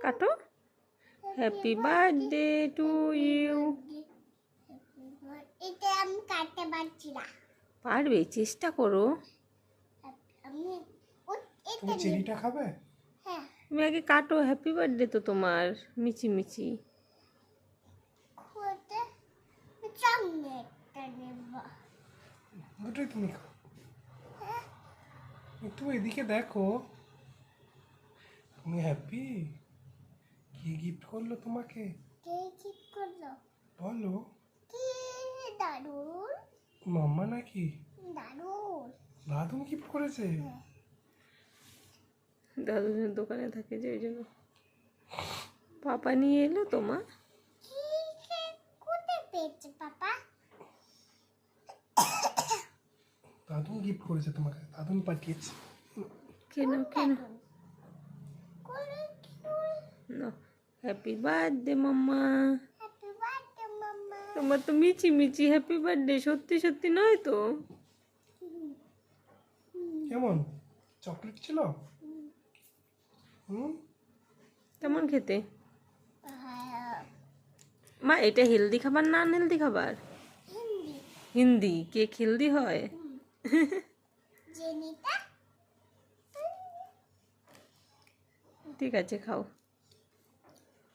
কাটো। Happy birthday to you. এটা আমি কাটতে পারছি না। পারবে, চেষ্টা করো। তুমি চেরিটা খাবে? হ্যাঁ। তুমি আগে কাটো, হ্যাপি বার্থডে তো তোমার, মিচি মিচি। দুটোই তুমি খাও। একটু এদিকে দেখো। তুমি হ্যাপি? কি গিফট করলো তোমাকে? কে ঠিক করলো? বলো। কি দারুণ। মাম্মা নাকি? দারুণ। দাদু গিফট করেছে? দাদুদের দোকানে থাকে যে, ওই জন্য। পাপা নিয়ে এলো তোমার। কি কোথায় পেয়েছে পাপা? দাদু গিফট করেছে তোমাকে, দাদু পাঠিয়েছে। কেন কেন না, happy birthday mamma. Happy birthday mamma. তোমার তো মিচি মিচি হ্যাপি বার্থডে, সত্যি সত্যি নয় তো? কেমন চকলেট ছিল? কেমন খেতে? মা এটা হেলদি খাবার না আনহেলদি খাবার? হিন্দি। কেক হেলদি হয়? জেনিটা ঠিক আছে, খাও।